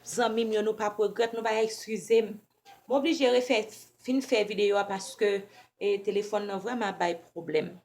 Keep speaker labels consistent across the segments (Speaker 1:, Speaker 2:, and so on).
Speaker 1: zanmi yo nous pas regret, nous pas excuser. M'obligé refaire faire vidéo parce que téléphone nan vraiment bay problème.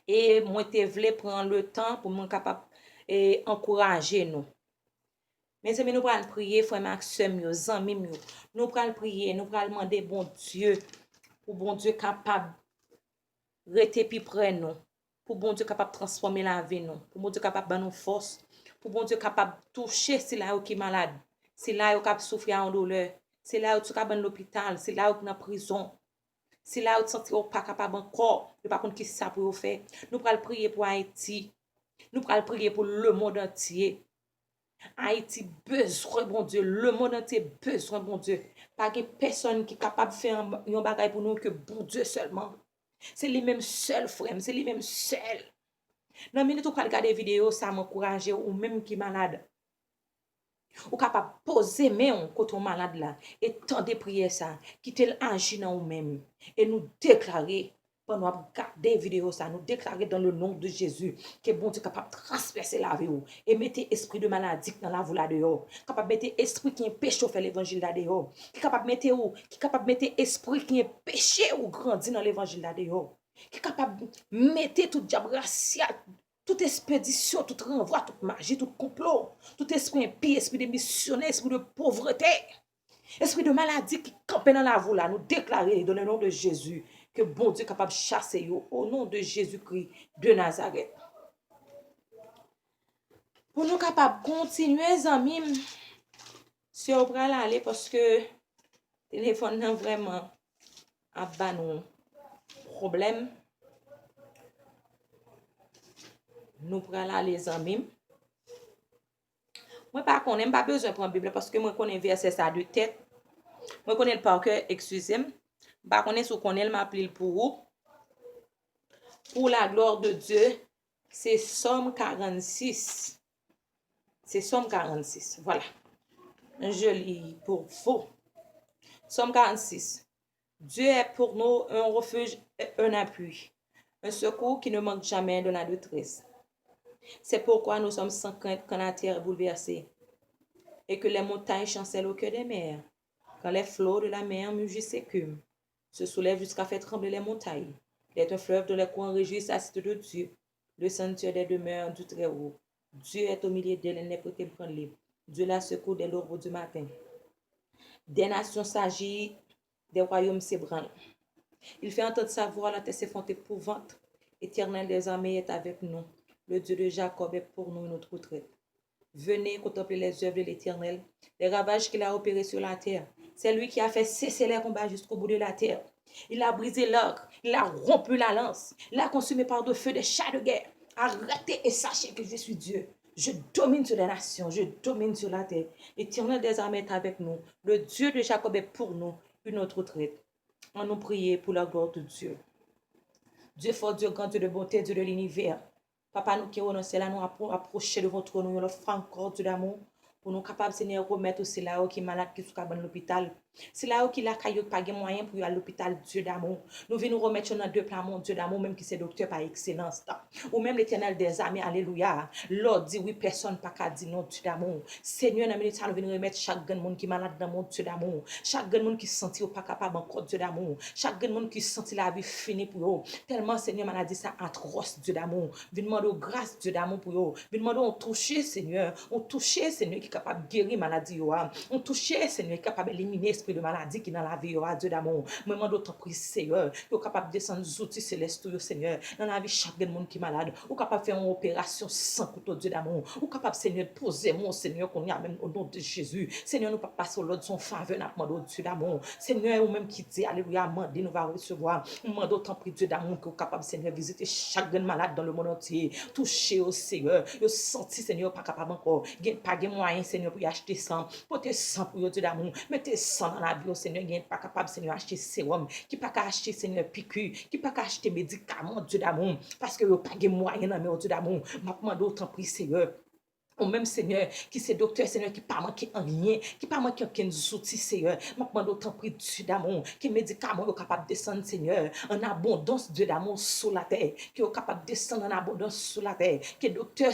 Speaker 1: Et moi te vle prendre le temps pour moi capable encourager nous. Mes amis, nous pral prier frère Maxime yo, zanmi yo. Nous pral prier, nous pral demander bon Dieu pour bon Dieu capable rester plus près nous. Pour bon Dieu capable transformer la vie nous. Pour bon Dieu capable ban nous force. Pour bon Dieu capable toucher si là qui malade. Si là qui souffrir en douleur. Si là qui est dans l'hôpital, si là qui est en prison. Si là où senti pas capable encore, de pas contre qui ça pour faire. Nous pral prier pour Haïti. Nous pral prier pour le monde entier. Haïti besoin bon Dieu, le monde entier besoin bon Dieu. Pas que personne qui est capable de faire un bagage pour nous que bon Dieu seulement. C'est les mêmes seuls frères, c'est les mêmes seuls. Dans minute où regarder vidéo ça m'encourage ou même qui malade. Ou capable poser main contre malade là et tendre prier ça, quitter agir dans ou même et nous déclarer pendant regarder vidéo ça, nous déclarer dans le nom de Jésus que bon Dieu capable de transpercer la vie et mettre esprit de maladie dans la voie là dehors, capable mettre esprit qui empêche faire l'évangile là dehors, qui capable mettre esprit qui empêche ou grandir dans l'évangile là dehors, qui capable mettre tout diable racial, toute expédition, tout renvoi, toute magie, tout complot, tout esprit impie, esprit de missionnaire, esprit de pauvreté, esprit de maladie qui campe dans la voie là, nous déclarer dans le nom de Jésus que bon Dieu est capable de chasser yo, au nom de Jésus-Christ de Nazareth. Pour nous capables de continuer, amis, si on va aller parce que le téléphone n'a vraiment a nous problème. Nous prenons les amis. Moi, par contre, je n'ai pas besoin de prendre la Bible parce que moi, je connais verset ça de tête. Moi, je connais le par cœur, excusez-moi. Je connais ce qu'on connaît, m'appelle pour vous. Pour la gloire de Dieu, c'est Somme 46. C'est Somme 46. Voilà. Je lis pour vous. Somme 46. Dieu est pour nous un refuge et un appui, un secours qui ne manque jamais de la détresse. C'est pourquoi nous sommes sans crainte quand la terre est bouleversée et que les montagnes chancellent au cœur des mers, quand les flots de la mer mugissent s'écument, se soulèvent jusqu'à faire trembler les montagnes. Il est un fleuve dont les coins régissent la cité de Dieu, le sanctuaire des demeures du Très-Haut. Dieu est au milieu d'elle, elle n'est pas ébranlée. Dieu la secoue dès l'aube du matin. Des nations s'agissent, des royaumes s'ébranlent. Il fait entendre sa voix, la terre s'effondre épouvante. Éternel des armées est avec nous. Le Dieu de Jacob est pour nous notre retraite. Venez contempler les œuvres de l'Éternel, les ravages qu'il a opérés sur la terre. C'est lui qui a fait cesser les combats jusqu'au bout de la terre. Il a brisé l'orgue, il a rompu la lance, il a consumé par de feu des chars de guerre. Arrêtez et sachez que je suis Dieu. Je domine sur les nations, je domine sur la terre. L'Éternel des armées est avec nous. Le Dieu de Jacob est pour nous une autre retraite. On nous prie pour la gloire de Dieu. Dieu fort, Dieu grand, Dieu de bonté, Dieu de l'univers. Papa, nous qui renoncons là, nous approcher de votre nom, nous offrons encore Dieu d'amour. Pour nous capables, Seigneur, remettre aussi là qui est malade, qui est dans l'hôpital. C'est là qui n'a pas de moyen pour aller à l'hôpital, Dieu d'amour. Nous venons nous remettre dans deux plans, mon Dieu d'amour, même qui c'est docteur par excellence. Ou même l'Éternel des armées, alléluia. Lord dit oui, personne pas qu'à dire non, Dieu d'amour. Seigneur, dans minute, nous venons remettre chaque monde qui est malade dans mon Dieu d'amour. Chaque monde qui sent pas capable encore, Dieu d'amour. Chaque monde qui sent la vie finie pour eux. Tellement, Seigneur, maladie ça atroce, Dieu d'amour. Venons demander grâce, Dieu d'amour pour eux. Venons demander on toucher, Seigneur. On toucher, Seigneur, qui est capable de guérir maladie. On toucher, Seigneur, qui est capable d'éliminer esprit de maladie qui est dans la vie, Dieu d'amour. Moi, demande autant prie, Seigneur, qui est capable de descendre des outils célestes, Seigneur, dans la vie chaque monde qui est malade, ou capable de faire une opération sans couteau, Dieu d'amour, ou capable, Seigneur, de poser mon Seigneur, qu'on y a même au nom de Jésus. Seigneur, nous pas passer au lot de son faveur, nous demandons, Dieu d'amour. Seigneur, ou même qui dit, alléluia, demandez, nous va recevoir. Nous demandons autant prie, Dieu d'amour, qui est capable, Seigneur, de visiter chaque malade dans le monde entier, toucher au Seigneur, yo senti, Seigneur, pas capable encore, pas de moyen, Seigneur, pour y acheter sang, porter sang pour Dieu d'amour, mettez sang dans la vie, Seigneur, qui pas capable, Seigneur, acheter sérum, qui pas capable acheter, Seigneur, piqûre, qui pas capable acheter médicaments, Dieu d'amour, parce que yo pas de moyen dans Dieu d'amour, m'a demandé autant prie, Seigneur. Ou même, Seigneur, qui c'est docteur, Seigneur, qui pas manqué en rien, qui pas manqué aucun outil, Seigneur. M'a demandé autant prix Dieu d'amour, qui médicaments sont capables de descendre, Seigneur, en abondance, Dieu d'amour sur la terre, qui est capable de descendre en abondance sur la terre, qui est docteur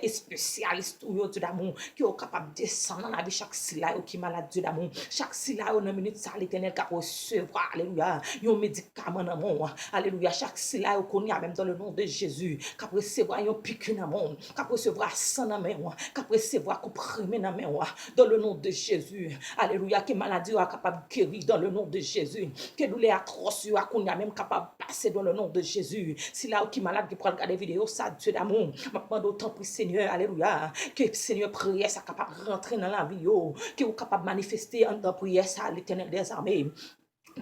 Speaker 1: et spécialiste, Dieu d'amour, qui est capable de descendre dans la vie chaque syllabe qui est malade, Dieu d'amour. Chaque syllabe, dans une minute, ça, l'Éternel, qui recevoir, alléluia, un médicament dans mon, alléluia, chaque syllabe qu'on y a même dans le nom de Jésus, qui recevoir un piqûre dans mon, qui recevoir sang dans main, qui recevoir comprimé dans main, dans le nom de Jésus, alléluia, que maladie est capable de guérir dans le nom de Jésus, que douleur atroce qu'on y a même capable de passer dans le nom de Jésus. Si là qui est malade qui prend regarder vidéo, ça, Dieu d'amour, m'a demandé autant pour Seigneur, alléluia, que Seigneur prière, ça capable de rentrer dans la vie, que vous capable de manifester en dans prière, ça, l'Éternel des armées.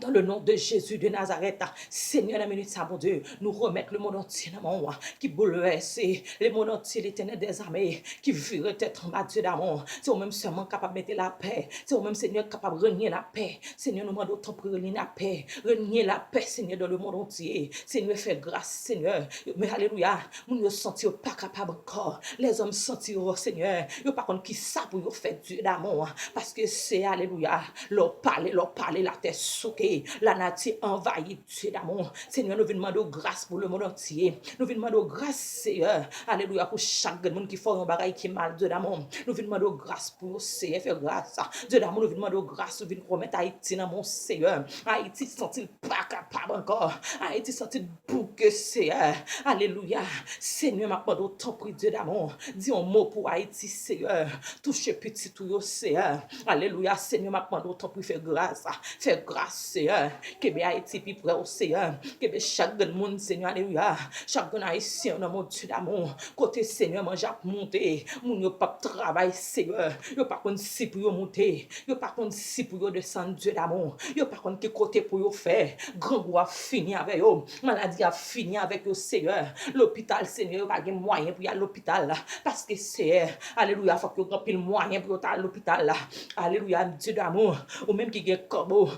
Speaker 1: Dans le nom de Jésus de Nazareth, Seigneur, la minute, ça, mon Dieu, nous remettre le monde entier dans mon roi, qui bouleverse le monde entier, l'Éternel des armées, qui vire tête en bas, Dieu d'amour. C'est au même seulement capable de mettre la paix. C'est au même Seigneur capable de renier la paix. Seigneur, nous demandons autant pour renier la paix. Renier la paix, Seigneur, dans le monde entier. Seigneur, fais grâce, Seigneur. Mais alléluia, nous ne sentions pas capable encore. Les hommes sentiront, Seigneur. Ils par contre qui savent pour faire Dieu d'amour. Parce que c'est, alléluia, leur parler, la tête souquée. La nature envahie, Dieu d'amour. Seigneur, nous venons demander grâce pour le monde entier. Nous venons demander grâce, Seigneur. Alléluia, pour chaque monde qui fait un bagage qui est mal, Dieu d'amour. Nous venons demander grâce pour Seigneur, faire grâce. Dieu d'amour, nous venons demander grâce. Nous venons remettre Haïti dans mon Seigneur. Haïti sent-il pas capable encore. Haïti sent-il bouqué, Seigneur. Alléluia. Seigneur, m'a demandé autant pour Dieu d'amour. Dis un mot pour Haïti, Seigneur. Touche petit tout, Seigneur. Alléluia. Seigneur, m'a demandé autant pour faire grâce. Faire grâce, Seigneur, que bien Haïti puis près au Seigneur, que bien chaque monde, Seigneur, alléluia, chaque haïtien dans mon Dieu d'amour, côté Seigneur, mange à monter, mon yo pas travail, Seigneur, yo pas contre si pour monter, yo pas contre si pour descendre, Dieu d'amour, yo pas contre qui côté pour yo faire, grand goût a fini avec yo, maladie a fini avec yo, Seigneur, l'hôpital, Seigneur, pas de moyen pour y aller à l'hôpital, parce que Seigneur, alléluia, faut que yo grand pile moyen pour y aller à l'hôpital, alléluia, Dieu d'amour, ou même qui gagne corbeau.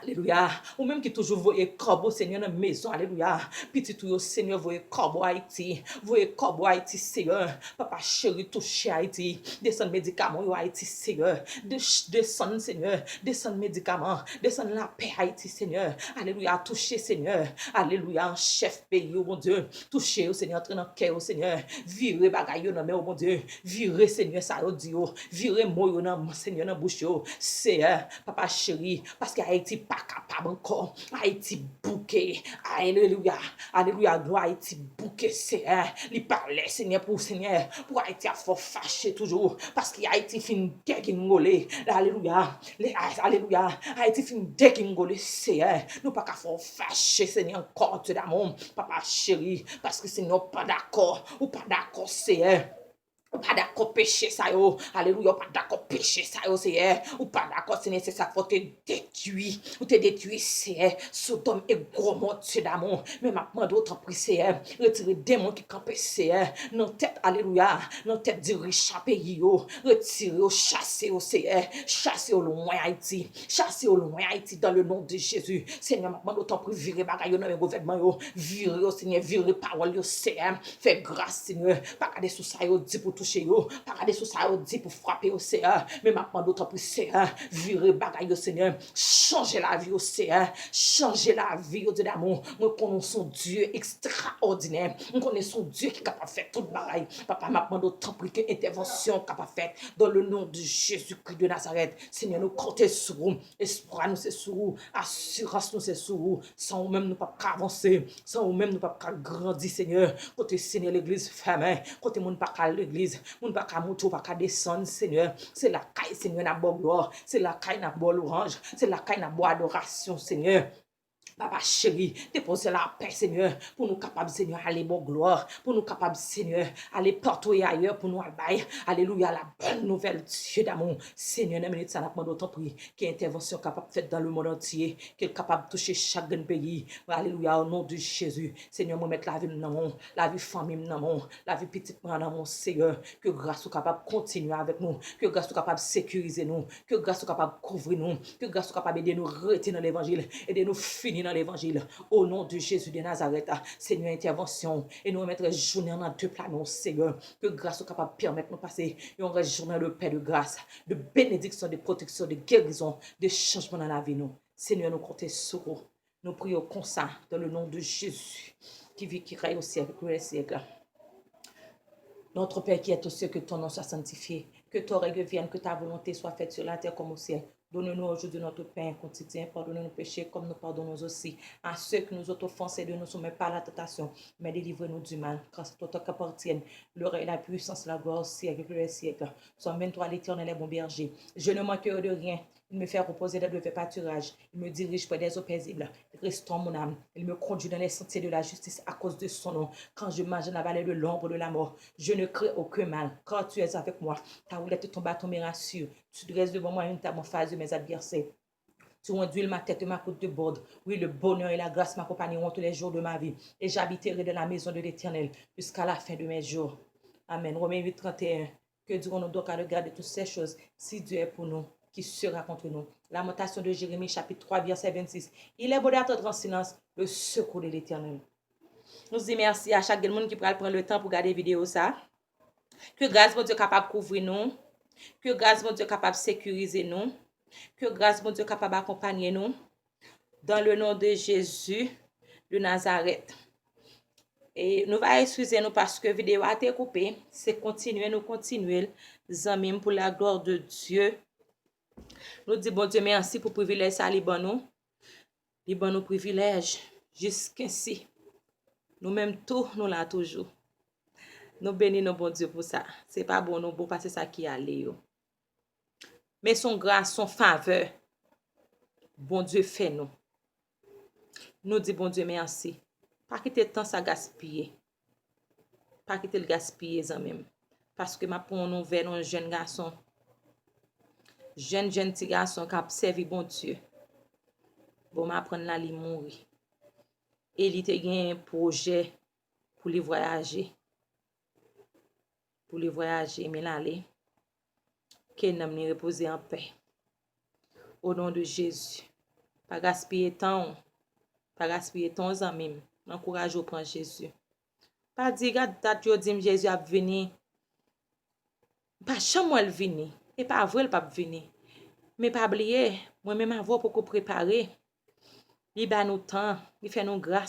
Speaker 1: Alléluia. Ou même qui toujours voyez corbeau, Seigneur, dans la maison. Alléluia. Petit tout, Seigneur, voyez corbeau Haïti. Voyez corbeau Haïti, Seigneur. Papa chéri, touche Haïti. Descend médicaments, yo Haïti, Seigneur. Descend, Seigneur. Descend médicaments. Descend la paix, Haïti, Seigneur. Alléluia. Touchez, Seigneur. Alléluia. Chef pays, oh mon Dieu. Touchez, oh Seigneur. Entrez dans le cœur, oh Seigneur. Virez bagaille, yo, oh mon Dieu. Virez, Seigneur, ça, oh Dieu. Virez, moi, yo, non, Seigneur, dans bouche, yo. Seigneur, papa chéri. Parce que Haïti, pas capable encore. Haïti bouquet. Alléluia. Alléluia. Gloire Haïti bouquet, Seigneur. Il parlait, Seigneur, pour Seigneur. Pour Haïti, il faut fâcher toujours. Parce que Haïti fin dégingolé. Alléluia. Alléluia. Haïti fin dégingolé, Seigneur. Nous pas qu'à faire fâcher, Seigneur, encore de d'amour. Papa chéri. Parce que Seigneur, pas d'accord. Ou pas d'accord, Seigneur. Ou pas d'accord péché ça yo. Alléluia, pas d'accord péché ça yo, Seigneur. Ou pas d'accord c'est nécessaire faut te détruire. Ou te détruire, Seigneur. Sodome et Gomorrhe, Dieu d'amour. Mais maintenant d'autres prix, Seigneur. Retire démons qui campent, Seigneur. Dans tête, alléluia. Dans tête du riche pays yo. Retire, chasser au Seigneur. Chasser au loin Haïti. Chasser au loin Haïti dans le nom de Jésus. Seigneur, maintenant d'autres prix virer bagaille dans le gouvernement yo. Virer au Seigneur, virer parole yo, Seigneur. Fais grâce, Seigneur. Pas garder sous ça yo, dit pour toucher yo, pas regarder sous ça dit pour frapper au Seigneur, mais maintenant d'autres pour Seigneur, virer bagaille au Seigneur, changer la vie au Seigneur, changer la vie au Dieu d'amour. Nous connaissons Dieu extraordinaire, nous connaissons Dieu qui est capable de faire toute bagaille. Papa maintenant d'autres pour que intervention capable de faire dans le nom de Jésus-Christ de Nazareth. Seigneur, nous comptons sur vous, espoir nous c'est sur vous, assurance nous c'est sur vous, sans vous même nous pas avancer, sans vous même nous pas grandir, Seigneur. Côté Seigneur l'église fermée, côté monde pas l'église. Moun pa ka moutou, pa ka descendre, Seigneur. C'est la caille, Seigneur, na bon gloire. C'est la caille, na bon orange. C'est la caille, na bon adoration, Seigneur. Papa chéri, déposez la paix, Seigneur, pour nous capables, Seigneur, aller bon gloire, pour nous capables, Seigneur, aller partout et ailleurs, pour nous aller, alléluia, la bonne nouvelle, Dieu d'amour. Seigneur, dans minute, ça n'a pas d'autant prix, qu'il y ait intervention capable de faire dans le monde entier, qu'il est capable de toucher chaque pays, alléluia, au nom de Jésus. Seigneur, moi mettre la vie dans mon, la vie famille dans mon, la vie petite dans mon, Seigneur, que grâce soit capable de continuer avec nous, que grâce soit capable de sécuriser nous, que grâce soit capable de couvrir nous, que grâce soit capable d'aider nous retenir dans l'évangile, aider nous finir dans l'évangile. Au nom de Jésus de Nazareth, Seigneur, intervention. Et nous remettre journée en deux plans, Seigneur. Que grâce soit capable de permettre de nous passer. Et on reste journée de paix, de grâce, de bénédiction, de protection, de guérison, de changement dans la vie, nous. Seigneur, nous comptons sur vous. Nous prions comme ça, dans le nom de Jésus, qui vit, qui règne au siècle, pour les siècles. Notre Père qui est au ciel, que ton nom soit sanctifié, que ton règne vienne, que ta volonté soit faite sur la terre comme au ciel. Donne-nous aujourd'hui notre pain quotidien, pardonne nos péchés comme nous pardonnons aussi à ceux qui nous ont offensés, de nous soumettre pas à la tentation, mais délivre-nous du mal, car c'est toi qui appartienne l'aurait, la puissance, la gloire au siècle, que les siècles. Somme 23, l'Éternel est mon berger. Je ne manquerai de rien. Il me fait reposer dans de verts pâturages. Il me dirige près des eaux paisibles. Il restaure mon âme. Il me conduit dans les sentiers de la justice à cause de son nom. Quand je marche dans la vallée de l'ombre de la mort, je ne crains aucun mal, car tu es avec moi. Ta roulette et ton bâton me rassurent. Tu dresses devant moi une table en face de mes adversaires. Tu enduis ma tête et ma côte de borde. Oui, le bonheur et la grâce m'accompagneront tous les jours de ma vie. Et j'habiterai dans la maison de l'Éternel jusqu'à la fin de mes jours. Amen. Romains 8, 31. Que dirons-nous donc à regarder toutes ces choses? Si Dieu est pour nous, qui sera contre nous? Lamentation de Jérémie, chapitre 3, verset 26. Il est beau d'attendre en silence le secours de l'Éternel. Nous disons merci à chaque monde qui prend le temps pour regarder la vidéo ça. Que grâce mon Dieu capable de couvrir nous. Que grâce mon Dieu capable de sécuriser nous. Que grâce mon Dieu capable d'accompagner nous. Dans le nom de Jésus de Nazareth. Et nous allons excuser nous parce que la vidéo a été coupée. C'est continuer, nous continuer. Zamim pour la gloire de Dieu. Nous disons bon Dieu merci pour le privilège ça liban nous. Liban nous privilège jusqu'ici. Nous même tout nous là toujours. Nous bénissons bon Dieu pour ça. C'est pas bon nous bon parce que ça qui allait yo. Mais son grâce, son faveur, bon Dieu fait nous. Nous disons bon Dieu merci. Pas quitter le temps ça gaspiller. Pas quitter le gaspiller ça même. Parce que ma pour nous vers un jeune garçon. Jeune petit garçon qui a servi bon Dieu. Bon m'apprendre là li mourir. Et il te gen un projet pour les voyager. Pour les voyager mais l'aller. Qu'il n'a pas reposer en paix. Au nom de Jésus. Pas gaspiller temps. Pas gaspiller ton amis. Encourage au prendre Jésus. Pas dire date yo dit Jésus a venir. Pas chambre elle venir. Et pas vrai elle pas venir. Mais pas oublier, moi même avant pour préparer. Il ba nous temps, il fait nous grâce.